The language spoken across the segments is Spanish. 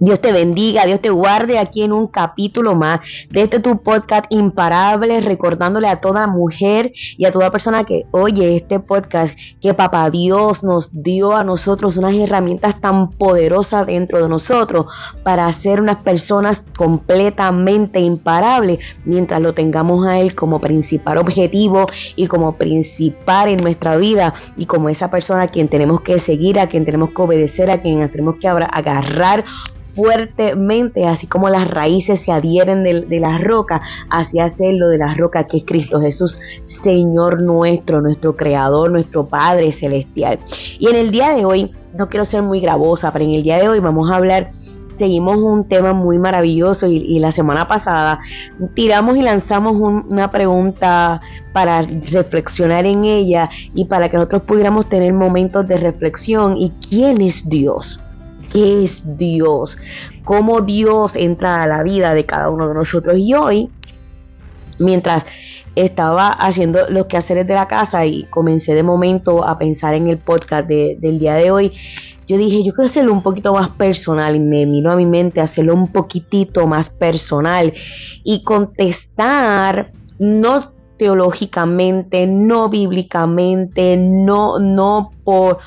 Dios te bendiga, Dios te guarde aquí en un capítulo más de este tu podcast Imparable, recordándole a toda mujer y a toda persona que oye este podcast que Papá Dios nos dio a nosotros unas herramientas tan poderosas dentro de nosotros para ser unas personas completamente imparables mientras lo tengamos a Él como principal objetivo y como principal en nuestra vida y como esa persona a quien tenemos que seguir, a quien tenemos que obedecer, a quien tenemos que agarrar fuertemente, así como las raíces se adhieren de la roca, así hacerlo de la roca que es Cristo Jesús, Señor nuestro, nuestro Creador, nuestro Padre Celestial. Y en el día de hoy, no quiero ser muy gravosa, pero en el día de hoy vamos a hablar, seguimos un tema muy maravilloso y la semana pasada tiramos y lanzamos una pregunta para reflexionar en ella y para que nosotros pudiéramos tener momentos de reflexión. ¿Y quién es Dios? ¿Qué es Dios? ¿Cómo Dios entra a la vida de cada uno de nosotros? Y hoy, mientras estaba haciendo los quehaceres de la casa y comencé de momento a pensar en el podcast del día de hoy, yo dije, yo quiero hacerlo un poquito más personal y me vino a mi mente hacerlo un poquitito más personal y contestar no teológicamente, no bíblicamente, no por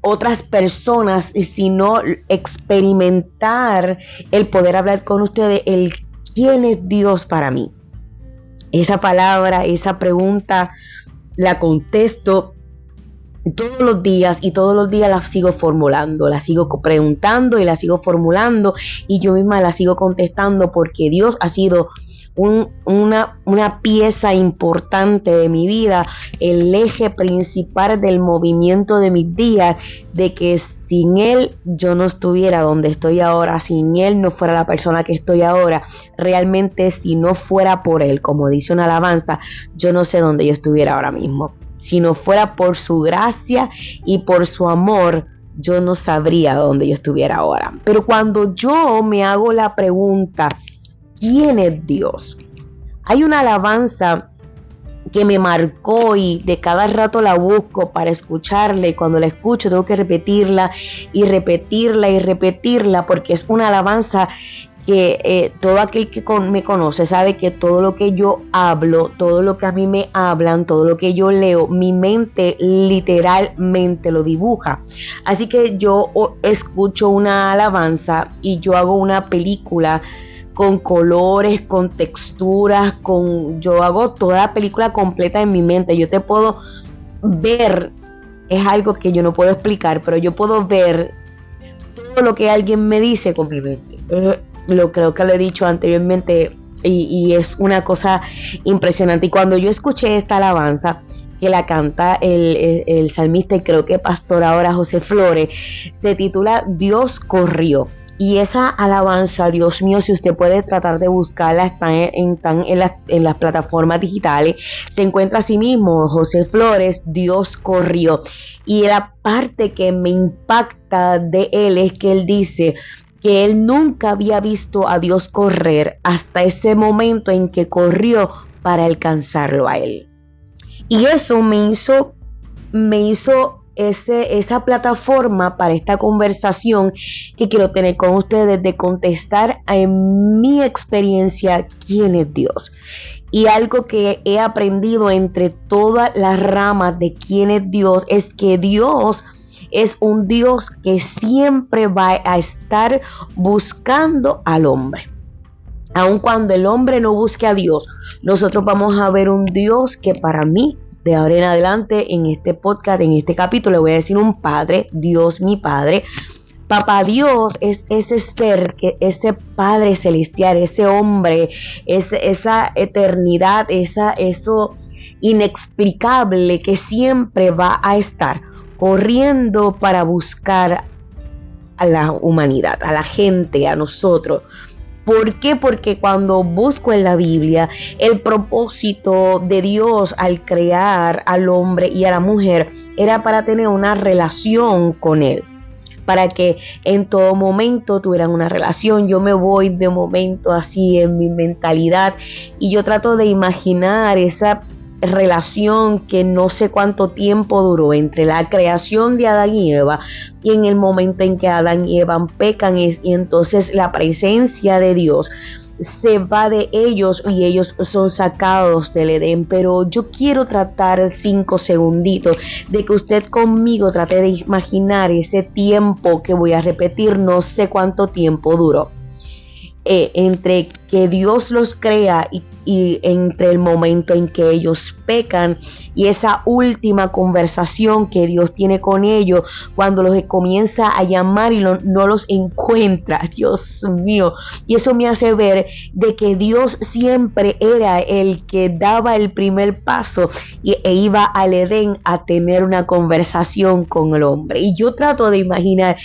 otras personas, sino experimentar el poder hablar con ustedes, el quién es Dios para mí. Esa palabra, esa pregunta la contesto todos los días y todos los días la sigo formulando, la sigo preguntando y la sigo formulando y yo misma la sigo contestando porque Dios ha sido una pieza importante de mi vida, el eje principal del movimiento de mis días, de que sin Él yo no estuviera donde estoy ahora, sin Él no fuera la persona que estoy ahora, realmente si no fuera por Él, como dice una alabanza, yo no sé dónde yo estuviera ahora mismo. Si no fuera por su gracia y por su amor, yo no sabría dónde yo estuviera ahora. Pero cuando yo me hago la pregunta, ¿quién es Dios? Hay una alabanza que me marcó y de cada rato la busco para escucharla y cuando la escucho tengo que repetirla y repetirla y repetirla porque es una alabanza que todo aquel que me conoce sabe que todo lo que yo hablo, todo lo que a mí me hablan, todo lo que yo leo, mi mente literalmente lo dibuja. Así que yo escucho una alabanza y yo hago una película con colores, con texturas, yo hago toda la película completa en mi mente. Yo te puedo ver, es algo que yo no puedo explicar, pero yo puedo ver todo lo que alguien me dice con mi mente. Creo que lo he dicho anteriormente y es una cosa impresionante. Y cuando yo escuché esta alabanza que la canta el salmista y creo que pastor ahora José Flores, se titula Dios corrió. Y esa alabanza, Dios mío, si usted puede tratar de buscarla, está en las plataformas digitales, se encuentra así mismo, José Flores, Dios corrió. Y la parte que me impacta de él es que él dice que él nunca había visto a Dios correr hasta ese momento en que corrió para alcanzarlo a él. Y eso me hizo esa plataforma para esta conversación que quiero tener con ustedes, de contestar en mi experiencia quién es Dios. Y algo que he aprendido entre todas las ramas de quién es Dios es que Dios es un Dios que siempre va a estar buscando al hombre. Aun cuando el hombre no busque a Dios, nosotros vamos a ver un Dios que para mí, de ahora en adelante, en este podcast, en este capítulo, le voy a decir un Padre, Dios mi Padre. Papá Dios es ese ser, ese Padre celestial, ese hombre, esa eternidad, eso inexplicable que siempre va a estar corriendo para buscar a la humanidad, a la gente, a nosotros. ¿Por qué? Porque cuando busco en la Biblia el propósito de Dios al crear al hombre y a la mujer era para tener una relación con Él, para que en todo momento tuvieran una relación. Yo me voy de momento así en mi mentalidad y yo trato de imaginar esa relación que no sé cuánto tiempo duró entre la creación de Adán y Eva y en el momento en que Adán y Eva pecan, y entonces la presencia de Dios se va de ellos y ellos son sacados del Edén. Pero yo quiero tratar 5 segunditos de que usted conmigo trate de imaginar ese tiempo que voy a repetir, no sé cuánto tiempo duró. Entre que Dios los crea y entre el momento en que ellos pecan y esa última conversación que Dios tiene con ellos cuando los comienza a llamar y no los encuentra. Dios mío, y eso me hace ver de que Dios siempre era el que daba el primer paso e iba al Edén a tener una conversación con el hombre. Y yo trato de imaginar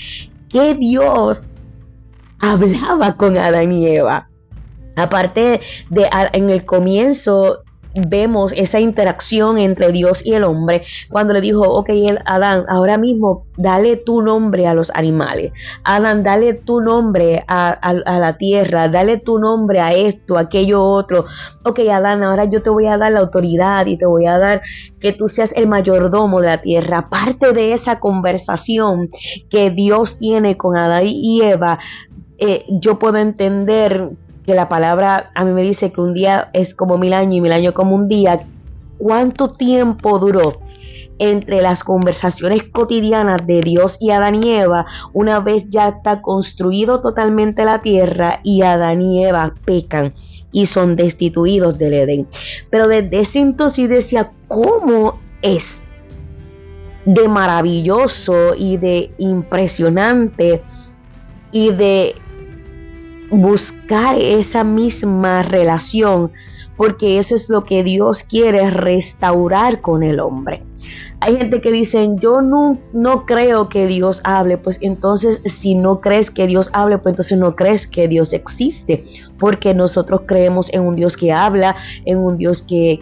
que Dios hablaba con Adán y Eva. Aparte de en el comienzo vemos esa interacción entre Dios y el hombre cuando le dijo, ok, Adán, ahora mismo dale tu nombre a los animales. Adán, dale tu nombre a la tierra, dale tu nombre a esto, aquello otro. Ok, Adán, ahora yo te voy a dar la autoridad y te voy a dar que tú seas el mayordomo de la tierra. Aparte de esa conversación que Dios tiene con Adán y Eva, yo puedo entender que la palabra a mí me dice que un día es como 1000 años y 1000 años como un día. ¿Cuánto tiempo duró entre las conversaciones cotidianas de Dios y Adán y Eva una vez ya está construido totalmente la tierra y Adán y Eva pecan y son destituidos del Edén? Pero desde ese entonces decía, ¿cómo es de maravilloso y de impresionante y de buscar esa misma relación? Porque eso es lo que Dios quiere restaurar con el hombre. Hay gente que dice, yo no creo que Dios hable. Pues entonces, si no crees que Dios hable, pues entonces no crees que Dios existe. Porque nosotros creemos en un Dios que habla, en un Dios que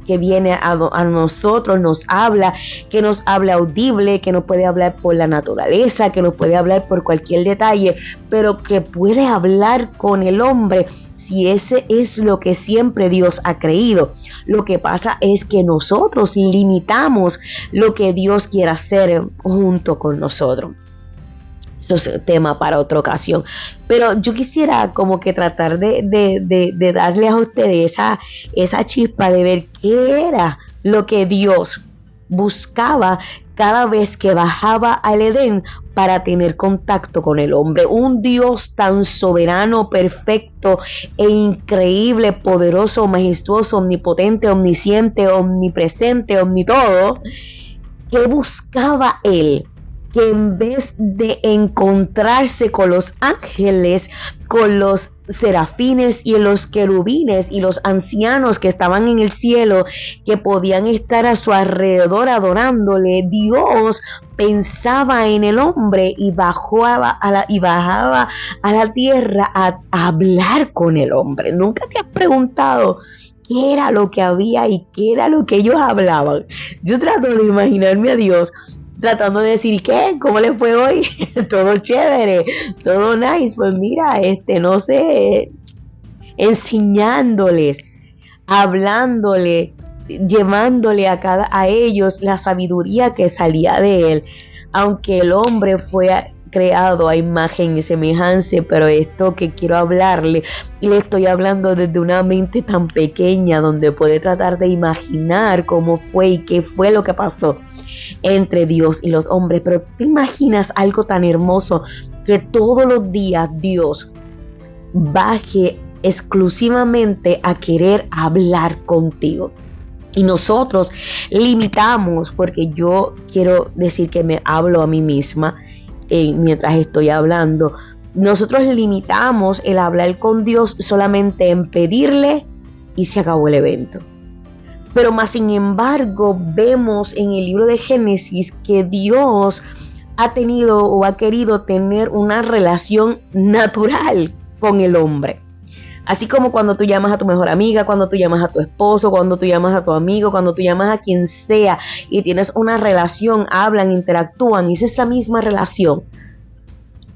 viene a nosotros, nos habla, que nos habla audible, que nos puede hablar por la naturaleza, que nos puede hablar por cualquier detalle, pero que puede hablar con el hombre. Si ese es lo que siempre Dios ha creído. Lo que pasa es que nosotros limitamos lo que Dios quiere hacer junto con nosotros. Eso es un tema para otra ocasión. Pero yo quisiera como que tratar de darle a ustedes esa chispa de ver qué era lo que Dios buscaba cada vez que bajaba al Edén para tener contacto con el hombre. Un Dios tan soberano, perfecto e increíble, poderoso, majestuoso, omnipotente, omnisciente, omnipresente, omnitodo. ¿Qué buscaba él? Que en vez de encontrarse con los ángeles, con los serafines y los querubines y los ancianos que estaban en el cielo, que podían estar a su alrededor adorándole, Dios pensaba en el hombre y bajaba a la tierra a hablar con el hombre. ¿Nunca te has preguntado qué era lo que había y qué era lo que ellos hablaban? Yo trato de imaginarme a Dios tratando de decir, ¿qué? ¿Cómo le fue hoy? Todo chévere, todo nice. Pues mira, no sé, enseñándoles, hablándole, llevándole a ellos la sabiduría que salía de él. Aunque el hombre fue creado a imagen y semejanza, pero esto que quiero hablarle, y le estoy hablando desde una mente tan pequeña, donde puede tratar de imaginar cómo fue y qué fue lo que pasó entre Dios y los hombres. Pero ¿te imaginas algo tan hermoso? Que todos los días Dios baje exclusivamente a querer hablar contigo. Y nosotros limitamos, porque yo quiero decir que me hablo a mí misma mientras estoy hablando. Nosotros limitamos el hablar con Dios solamente en pedirle y se acabó el evento. Pero más sin embargo vemos en el libro de Génesis que Dios ha tenido o ha querido tener una relación natural con el hombre. Así como cuando tú llamas a tu mejor amiga, cuando tú llamas a tu esposo, cuando tú llamas a tu amigo, cuando tú llamas a quien sea y tienes una relación, hablan, interactúan, y esa es la misma relación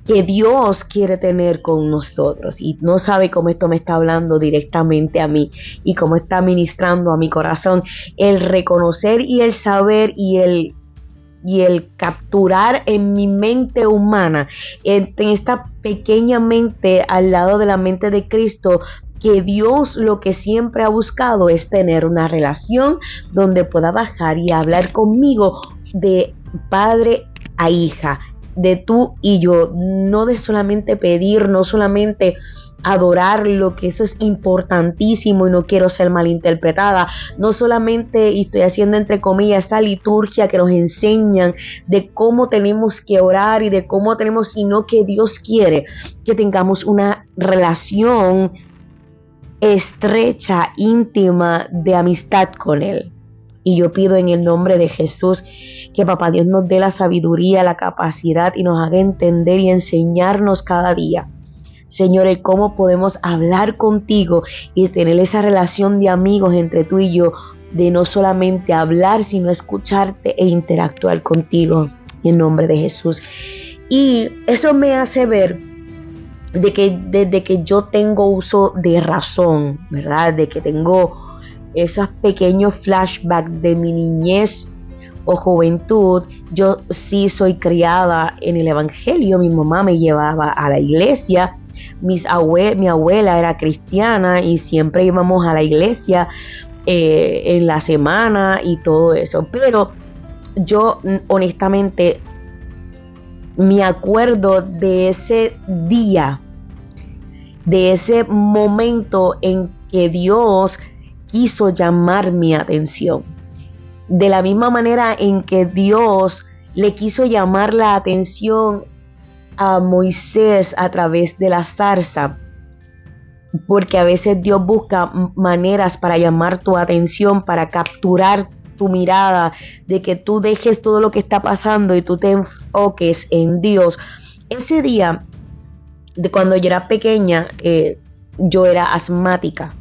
que Dios quiere tener con nosotros. Y no sabe cómo esto me está hablando directamente a mí y cómo está ministrando a mi corazón. El reconocer y el saber y el capturar en mi mente humana, en esta pequeña mente al lado de la mente de Cristo, que Dios lo que siempre ha buscado es tener una relación donde pueda bajar y hablar conmigo de padre a hija, de tú y yo, no de solamente pedir, no solamente adorarlo, que eso es importantísimo y no quiero ser malinterpretada, no solamente, y estoy haciendo entre comillas, esta liturgia que nos enseñan de cómo tenemos que orar y de cómo tenemos, sino que Dios quiere que tengamos una relación estrecha, íntima, de amistad con Él. Y yo pido en el nombre de Jesús que Papá Dios nos dé la sabiduría, la capacidad y nos haga entender y enseñarnos cada día, Señor, el cómo podemos hablar contigo y tener esa relación de amigos entre tú y yo, de no solamente hablar, sino escucharte e interactuar contigo en nombre de Jesús. Y eso me hace ver de que desde que yo tengo uso de razón, ¿verdad? De que tengo esos pequeños flashbacks de mi niñez o juventud, yo sí soy criada en el evangelio. Mi mamá me llevaba a la iglesia, mi abuela era cristiana y siempre íbamos a la iglesia en la semana y todo eso. Pero yo honestamente me acuerdo de ese día, de ese momento en que Dios quiso llamar mi atención. De la misma manera en que Dios le quiso llamar la atención a Moisés a través de la zarza, porque a veces Dios busca maneras para llamar tu atención, para capturar tu mirada, de que tú dejes todo lo que está pasando y tú te enfoques en Dios. Ese día, de cuando yo era pequeña, yo era asmática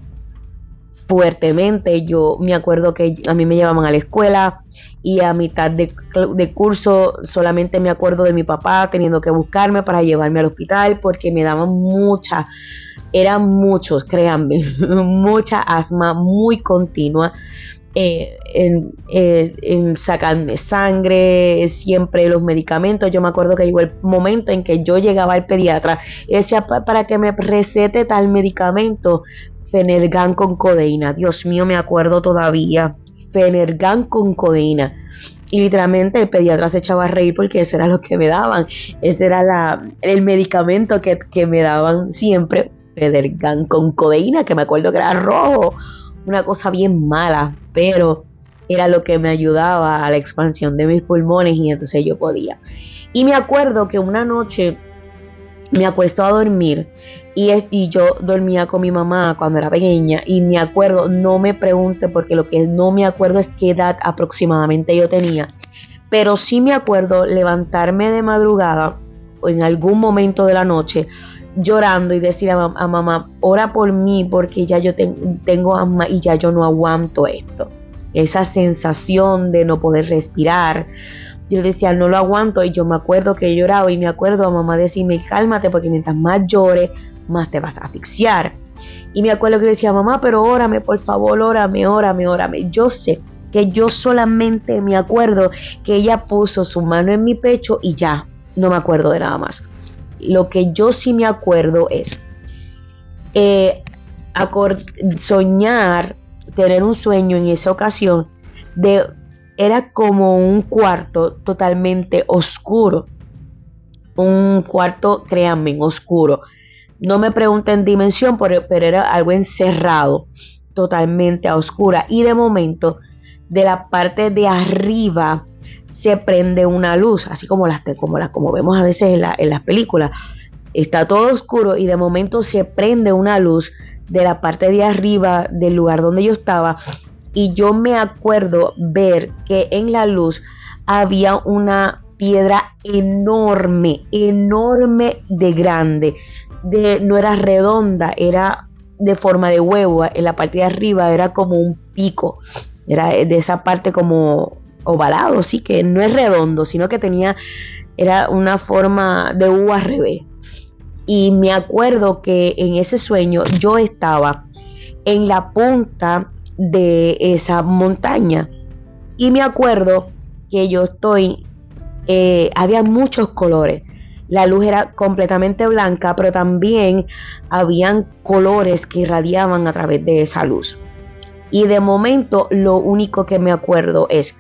fuertemente. Yo me acuerdo que a mí me llevaban a la escuela y a mitad de curso solamente me acuerdo de mi papá teniendo que buscarme para llevarme al hospital porque me daban eran muchos, créanme, mucha asma muy continua, en sacarme sangre, siempre los medicamentos. Yo me acuerdo que llegó el momento en que yo llegaba al pediatra y decía, para que me recete tal medicamento, Fenergan con codeína. Dios mío, me acuerdo todavía, Fenergan con codeína. Y literalmente el pediatra se echaba a reír porque eso era lo que me daban. Ese era el medicamento que me daban siempre, Fenergan con codeína, que me acuerdo que era rojo, una cosa bien mala, pero era lo que me ayudaba a la expansión de mis pulmones y entonces yo podía. Y me acuerdo que una noche me acuesto a dormir y yo dormía con mi mamá cuando era pequeña y me acuerdo, no me pregunte porque lo que no me acuerdo es qué edad aproximadamente yo tenía, pero sí me acuerdo levantarme de madrugada o en algún momento de la noche llorando y decir a mamá, ora por mí porque ya yo tengo asma y ya yo no aguanto esto. Esa sensación de no poder respirar, yo decía, no lo aguanto, y yo me acuerdo que lloraba y me acuerdo a mamá decirme, cálmate porque mientras más llores, más te vas a asfixiar. Y me acuerdo que decía, mamá, pero órame, por favor, órame. Yo sé que yo solamente me acuerdo que ella puso su mano en mi pecho y ya, no me acuerdo de nada más. Lo que yo sí me acuerdo es soñar, tener un sueño en esa ocasión era como un cuarto totalmente oscuro, un cuarto, créanme, oscuro. No me pregunten dimensión, pero era algo encerrado, totalmente a oscura. Y de momento, de la parte de arriba se prende una luz, así como vemos a veces en las películas. Está todo oscuro y de momento se prende una luz de la parte de arriba del lugar donde yo estaba. Y yo me acuerdo ver que en la luz había una piedra enorme de grande. No era redonda, era de forma de huevo. En la parte de arriba era como un pico. Era de esa parte como ovalado, sí, que no es redondo, sino que tenía era una forma de U al revés. Y me acuerdo que en ese sueño yo estaba en la punta de esa montaña. Y me acuerdo que yo había muchos colores. La luz era completamente blanca, pero también habían colores que irradiaban a través de esa luz. Y de momento lo único que me acuerdo es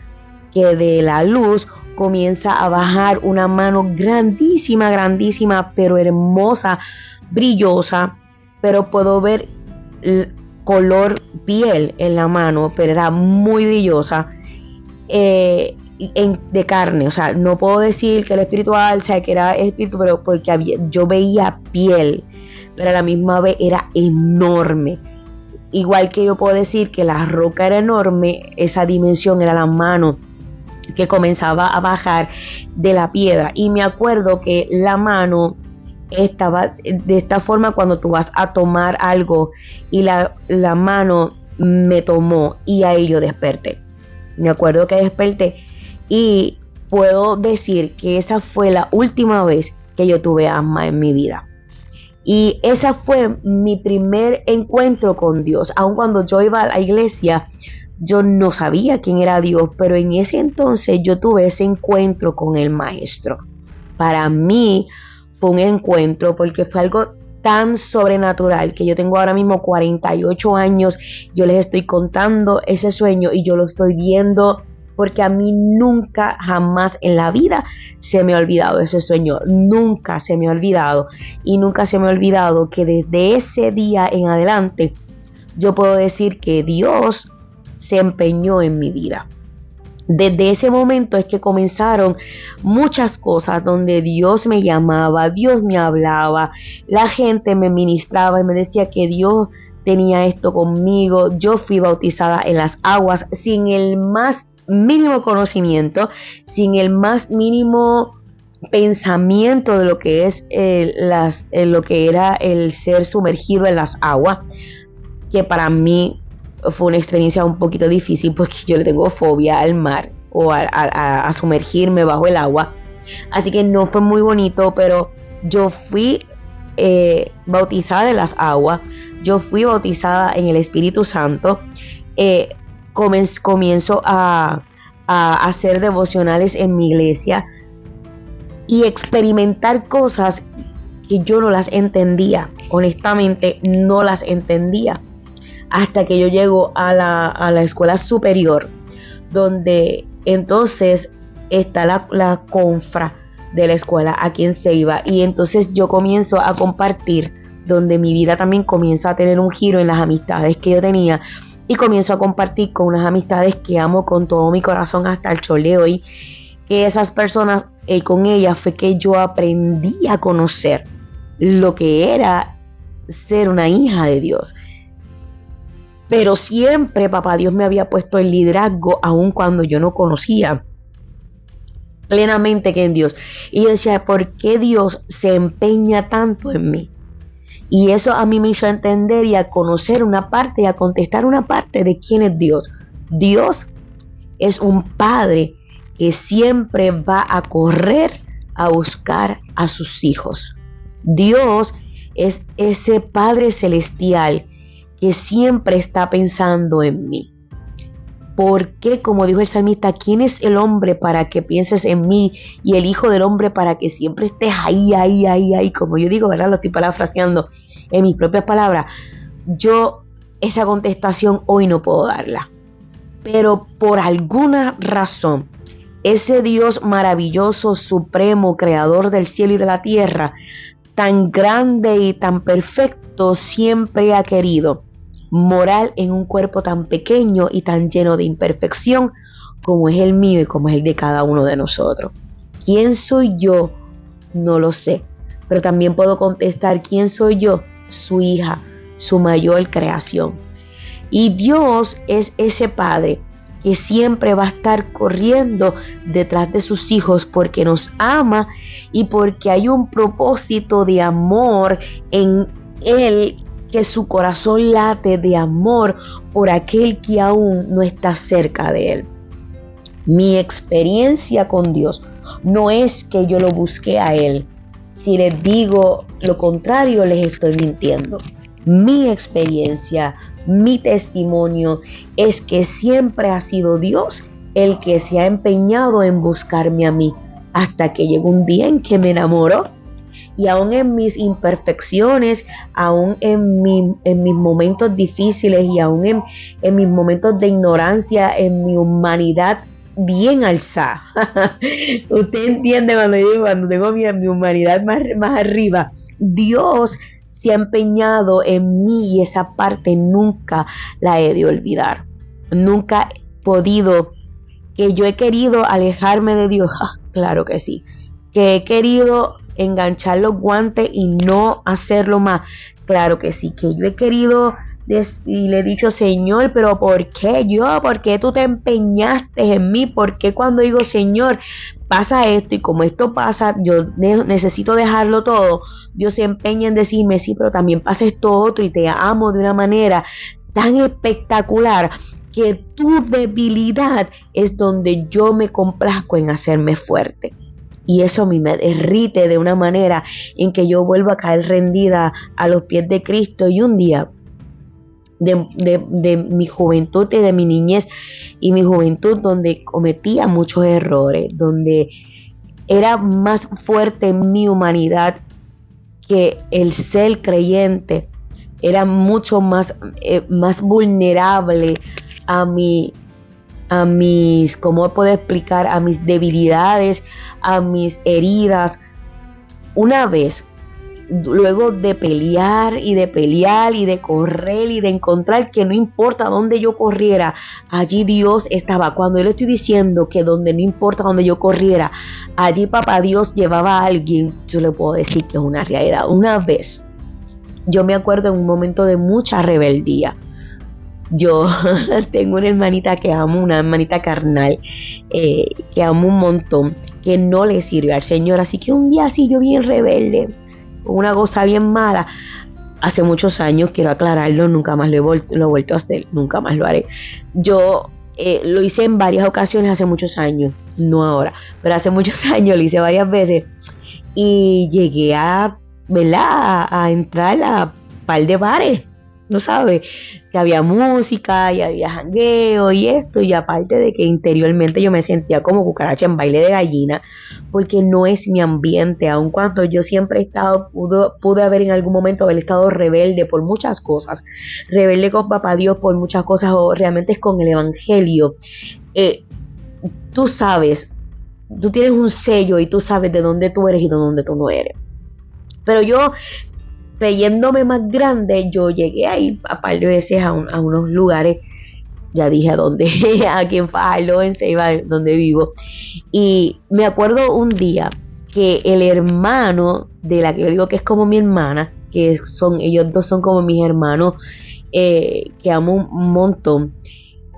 que de la luz comienza a bajar una mano grandísima, grandísima, pero hermosa, brillosa, pero puedo ver el color piel en la mano, pero era muy brillosa, de carne. O sea, no puedo decir que era espiritual, o sea, que era espíritu, pero porque yo veía piel, pero a la misma vez era enorme. Igual que yo puedo decir que la roca era enorme, esa dimensión era la mano que comenzaba a bajar de la piedra. Y me acuerdo que la mano estaba de esta forma cuando tú vas a tomar algo, y la mano me tomó, y ahí yo desperté. Me acuerdo que desperté y puedo decir que esa fue la última vez que yo tuve asma en mi vida. Y ese fue mi primer encuentro con Dios. Aun cuando yo iba a la iglesia, yo no sabía quién era Dios, pero en ese entonces yo tuve ese encuentro con el Maestro. Para mí fue un encuentro porque fue algo tan sobrenatural que yo tengo ahora mismo 48 años. Yo les estoy contando ese sueño y yo lo estoy viendo porque a mí nunca, jamás en la vida se me ha olvidado ese sueño. Nunca se me ha olvidado. Y nunca se me ha olvidado que desde ese día en adelante yo puedo decir que Dios se empeñó en mi vida. Desde ese momento es que comenzaron muchas cosas donde Dios me llamaba, Dios me hablaba, la gente me ministraba y me decía que Dios tenía esto conmigo. Yo fui bautizada en las aguas sin el más mínimo conocimiento, sin el más mínimo pensamiento de lo que es lo que era el ser sumergido en las aguas, que para mí fue una experiencia un poquito difícil porque yo le tengo fobia al mar o a sumergirme bajo el agua, así que no fue muy bonito, pero yo fui bautizada en las aguas, yo fui bautizada en el Espíritu Santo. Comienzo a hacer devocionales en mi iglesia y experimentar cosas que yo no las entendía, honestamente no las entendía, hasta que yo llego a la escuela superior, donde entonces está la confra de la escuela aquí en Ceiba, y entonces yo comienzo a compartir, donde mi vida también comienza a tener un giro en las amistades que yo tenía, y comienzo a compartir con unas amistades que amo con todo mi corazón hasta el sol de hoy, que esas personas, con ellas fue que yo aprendí a conocer lo que era ser una hija de Dios. Pero siempre papá Dios me había puesto el liderazgo, aun cuando yo no conocía plenamente que en Dios. Y yo decía, ¿por qué Dios se empeña tanto en mí? Y eso a mí me hizo entender y a conocer una parte y a contestar una parte de quién es Dios. Dios es un padre que siempre va a correr a buscar a sus hijos. Dios es ese Padre celestial que siempre está pensando en mí. Porque, como dijo el salmista, ¿quién es el hombre para que pienses en mí? Y el hijo del hombre para que siempre estés ahí. Como yo digo, ¿verdad? Lo estoy parafraseando en mis propias palabras. Yo esa contestación hoy no puedo darla. Pero por alguna razón, ese Dios maravilloso, supremo, creador del cielo y de la tierra, tan grande y tan perfecto, siempre ha querido morar en un cuerpo tan pequeño y tan lleno de imperfección como es el mío y como es el de cada uno de nosotros. ¿Quién soy yo? No lo sé, pero también puedo contestar, ¿quién soy yo? Su hija, su mayor creación. Y Dios es ese Padre que siempre va a estar corriendo detrás de sus hijos porque nos ama y porque hay un propósito de amor en Él, que su corazón late de amor por aquel que aún no está cerca de Él. Mi experiencia con Dios No es que yo lo busqué a Él. Si les digo lo contrario, les estoy mintiendo. Mi experiencia, mi testimonio es que siempre ha sido Dios el que se ha empeñado en buscarme a mí, hasta que llegó un día en que me enamoró. Y aún en mis imperfecciones, aún en mis momentos difíciles y aún en mis momentos de ignorancia, en mi humanidad bien alzada. Usted entiende cuando tengo mi humanidad más arriba. Dios se ha empeñado en mí y esa parte nunca la he de olvidar. Nunca he podido, que yo he querido alejarme de Dios. Claro que sí. Que he querido enganchar los guantes y no hacerlo más. Claro que sí. Que yo he querido y le he dicho, Señor, pero ¿por qué yo? ¿Por qué tú te empeñaste en mí? ¿Por qué cuando digo, Señor, pasa esto y como esto pasa, yo necesito dejarlo todo? Dios se empeña en decirme, sí, pero también pasa esto otro y te amo de una manera tan espectacular que tu debilidad es donde yo me complazco en hacerme fuerte. Y eso a mí me derrite de una manera en que yo vuelvo a caer rendida a los pies de Cristo. Y un día de mi juventud y de mi niñez y mi juventud, donde cometía muchos errores, donde era más fuerte mi humanidad que el ser creyente, era mucho más vulnerable a mis, ¿cómo puedo explicar? A mis debilidades, a mis heridas. Una vez, luego de pelear y de correr y de encontrar que no importa dónde yo corriera, allí Dios estaba. Cuando yo le estoy diciendo que donde no importa dónde yo corriera, allí papá Dios llevaba a alguien, yo le puedo decir que es una realidad. Una vez, yo me acuerdo en un momento de mucha rebeldía. Yo tengo una hermanita que amo, una hermanita carnal, que amo un montón, que no le sirve al Señor. Así que un día así yo bien rebelde, una cosa bien mala, hace muchos años, quiero aclararlo, nunca más lo he vuelto a hacer, nunca más lo haré. Yo lo hice en varias ocasiones hace muchos años, no ahora, pero hace muchos años lo hice varias veces y llegué ¿verdad? A entrar a par de bares, ¿no sabes? Que había música y había jangueo y esto, y aparte de que interiormente yo me sentía como cucaracha en baile de gallina, porque no es mi ambiente, aun cuando yo siempre he estado, pude haber en algún momento haber estado rebelde por muchas cosas, rebelde con papá Dios por muchas cosas, o realmente es con el evangelio. Tú sabes, tú tienes un sello y tú sabes de dónde tú eres y de dónde tú no eres. Pero yo, creyéndome más grande, yo llegué ahí a par de veces a unos lugares, ya dije a dónde, aquí en Fajardo, en Ceiba, donde vivo. Y me acuerdo un día que el hermano de la que yo digo que es como mi hermana, ellos dos son como mis hermanos, que amo un montón.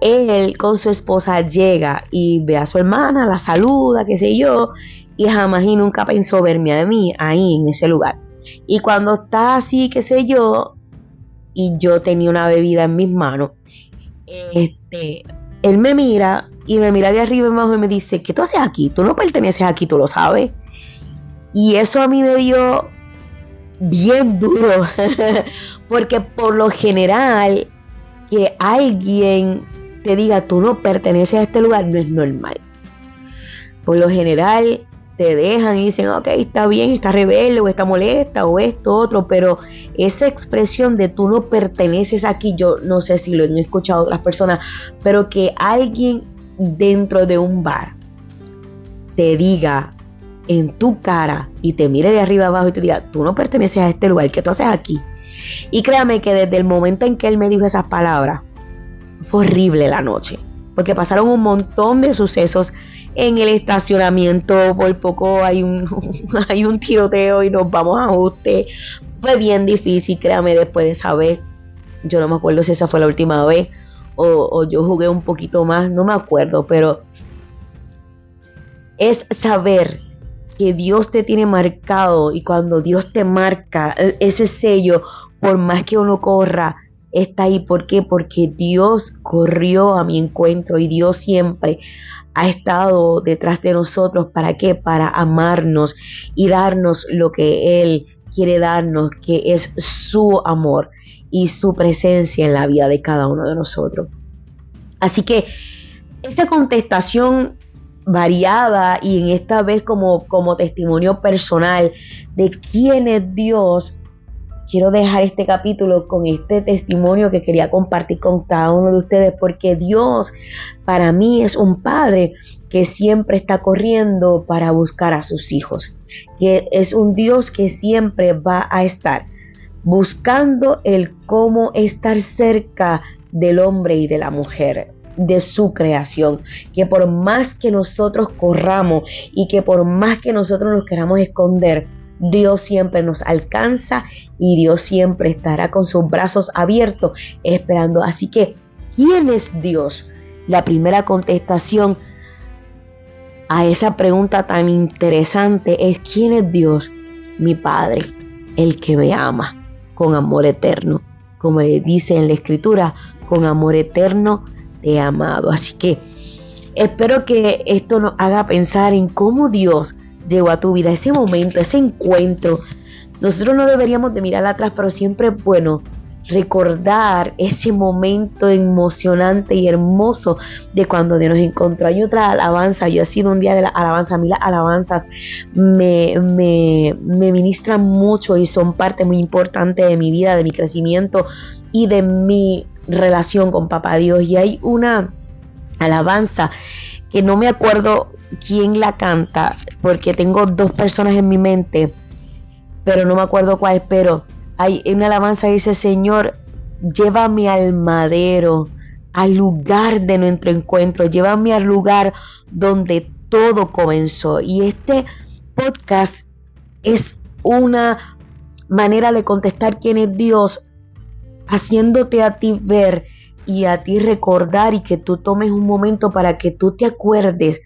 Él con su esposa llega y ve a su hermana, la saluda, qué sé yo, y jamás y nunca pensó verme a mí ahí en ese lugar. Y cuando está así, qué sé yo, y yo tenía una bebida en mis manos, él me mira y me mira de arriba y abajo y me dice, ¿qué tú haces aquí? Tú no perteneces aquí, tú lo sabes. Y eso a mí me dio bien duro, porque por lo general que alguien te diga, tú no perteneces a este lugar, no es normal. Por lo general te dejan y dicen, ok, está bien, está rebelde o está molesta o esto, otro, pero esa expresión de tú no perteneces aquí, yo no sé si lo han escuchado otras personas, pero que alguien dentro de un bar te diga en tu cara y te mire de arriba abajo y te diga, tú no perteneces a este lugar, ¿qué tú haces aquí? Y créame que desde el momento en que él me dijo esas palabras, fue horrible la noche, porque pasaron un montón de sucesos en el estacionamiento, por poco hay un tiroteo y nos vamos a ajuste. Fue bien difícil, créame, después de esa vez, yo no me acuerdo si esa fue la última vez o yo jugué un poquito más, no me acuerdo, pero es saber que Dios te tiene marcado, y cuando Dios te marca, ese sello, por más que uno corra, está ahí. ¿Por qué? Porque Dios corrió a mi encuentro y Dios siempre ha estado detrás de nosotros. ¿Para qué? Para amarnos y darnos lo que Él quiere darnos, que es su amor y su presencia en la vida de cada uno de nosotros. Así que esa contestación variada y en esta vez como testimonio personal de quién es Dios, quiero dejar este capítulo con este testimonio que quería compartir con cada uno de ustedes, porque Dios para mí es un padre que siempre está corriendo para buscar a sus hijos, que es un Dios que siempre va a estar buscando el cómo estar cerca del hombre y de la mujer, de su creación, que por más que nosotros corramos y que por más que nosotros nos queramos esconder, Dios siempre nos alcanza y Dios siempre estará con sus brazos abiertos esperando. Así que, ¿quién es Dios? La primera contestación a esa pregunta tan interesante es: ¿quién es Dios? Mi Padre, el que me ama con amor eterno. Como le dice en la Escritura, con amor eterno te he amado. Así que espero que esto nos haga pensar en cómo Dios llegó a tu vida, ese momento, ese encuentro. Nosotros no deberíamos de mirar atrás, pero siempre es bueno recordar ese momento emocionante y hermoso de cuando Dios nos encontró. Hay otra alabanza, yo he sido un día de la alabanza, a mí las alabanzas me ministran mucho y son parte muy importante de mi vida, de mi crecimiento y de mi relación con Papá Dios. Y hay una alabanza que no me acuerdo quién la canta, porque tengo dos personas en mi mente, pero no me acuerdo cuál, pero hay una alabanza que dice: Señor, llévame al madero, al lugar de nuestro encuentro, llévame al lugar donde todo comenzó. Y este podcast es una manera de contestar quién es Dios, haciéndote a ti ver y a ti recordar, y que tú tomes un momento para que tú te acuerdes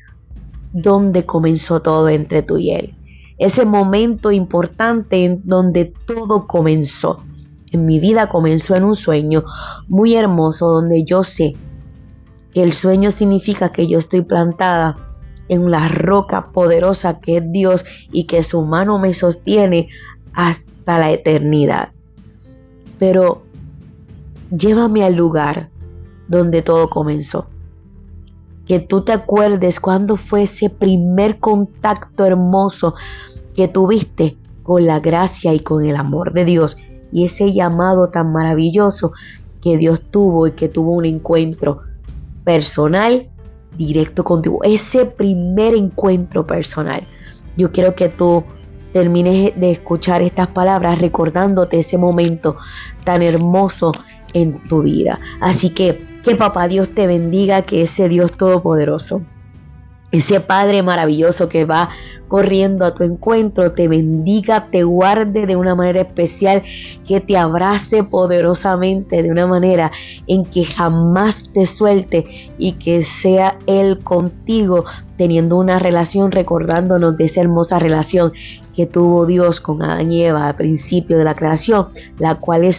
dónde comenzó todo entre tú y Él. Ese momento importante en donde todo comenzó. En mi vida comenzó en un sueño muy hermoso, donde yo sé que el sueño significa que yo estoy plantada en la roca poderosa que es Dios y que su mano me sostiene hasta la eternidad. Pero llévame al lugar donde todo comenzó. Que tú te acuerdes cuándo fue ese primer contacto hermoso que tuviste con la gracia y con el amor de Dios, y ese llamado tan maravilloso que Dios tuvo y que tuvo un encuentro personal directo contigo, ese primer encuentro personal. Yo quiero que tú termines de escuchar estas palabras recordándote ese momento tan hermoso en tu vida. Así que Papá Dios te bendiga, que ese Dios todopoderoso, ese Padre maravilloso que va corriendo a tu encuentro, te bendiga, te guarde de una manera especial, que te abrace poderosamente de una manera en que jamás te suelte, y que sea Él contigo, teniendo una relación, recordándonos de esa hermosa relación que tuvo Dios con Adán y Eva al principio de la creación, la cual es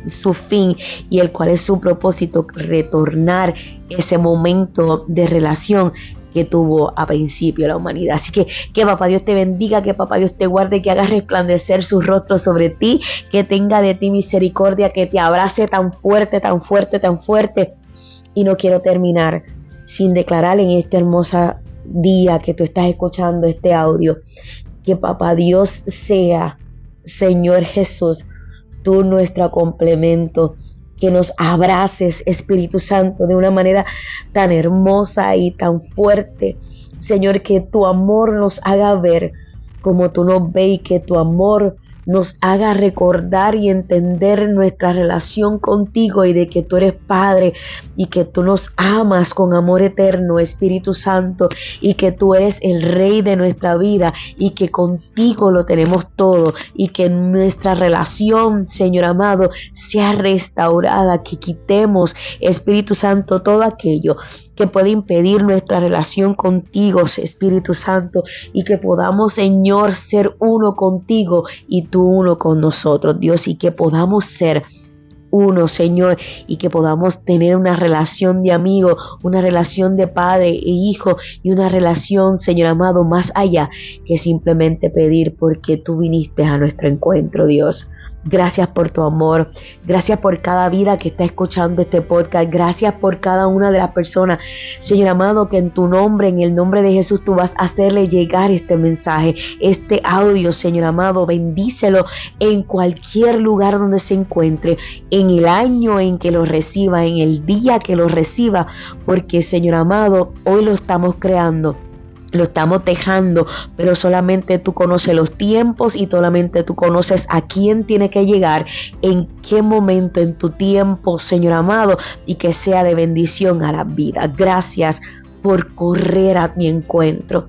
su fin y el cual es su propósito, retornar ese momento de relación que tuvo a principio la humanidad. Así que Papá Dios te bendiga, que Papá Dios te guarde, que haga resplandecer su rostro sobre ti, que tenga de ti misericordia, que te abrace tan fuerte, tan fuerte, tan fuerte. Y no quiero terminar sin declarar en este hermoso día que tú estás escuchando este audio, que Papá Dios sea, Señor Jesús, tú nuestro complemento, que nos abraces, Espíritu Santo, de una manera tan hermosa y tan fuerte. Señor, que tu amor nos haga ver como tú nos ves, y que tu amor nos haga recordar y entender nuestra relación contigo, y de que tú eres Padre y que tú nos amas con amor eterno, Espíritu Santo, y que tú eres el Rey de nuestra vida y que contigo lo tenemos todo, y que nuestra relación, Señor amado, sea restaurada, que quitemos, Espíritu Santo, todo aquello que puede impedir nuestra relación contigo, Espíritu Santo, y que podamos, Señor, ser uno contigo y tú uno con nosotros, Dios, y que podamos ser uno, Señor, y que podamos tener una relación de amigo, una relación de padre e hijo y una relación, Señor amado, más allá que simplemente pedir porque tú viniste a nuestro encuentro, Dios. Gracias por tu amor, gracias por cada vida que está escuchando este podcast, gracias por cada una de las personas, Señor amado, que en tu nombre, en el nombre de Jesús, tú vas a hacerle llegar este mensaje, este audio, Señor amado, bendícelo en cualquier lugar donde se encuentre, en el año en que lo reciba, en el día que lo reciba, porque, Señor amado, hoy lo estamos creando. Lo estamos dejando, pero solamente tú conoces los tiempos y solamente tú conoces a quién tiene que llegar, en qué momento en tu tiempo, Señor amado, y que sea de bendición a la vida. Gracias por correr a mi encuentro.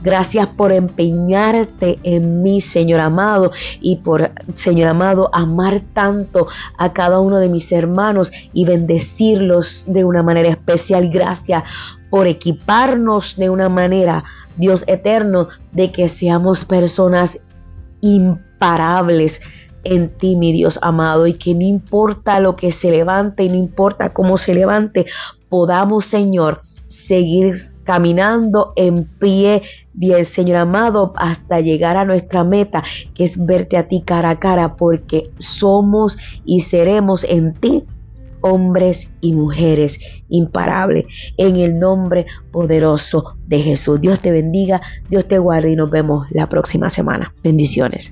Gracias por empeñarte en mí, Señor amado, y por, Señor amado, amar tanto a cada uno de mis hermanos y bendecirlos de una manera especial. Gracias por equiparnos de una manera, Dios eterno, de que seamos personas imparables en ti, mi Dios amado, y que no importa lo que se levante, no importa cómo se levante, podamos, Señor, seguir caminando en pie, bien, Señor amado, hasta llegar a nuestra meta, que es verte a ti cara a cara, porque somos y seremos en ti hombres y mujeres imparables, en el nombre poderoso de Jesús. Dios te bendiga, Dios te guarde y nos vemos la próxima semana. Bendiciones.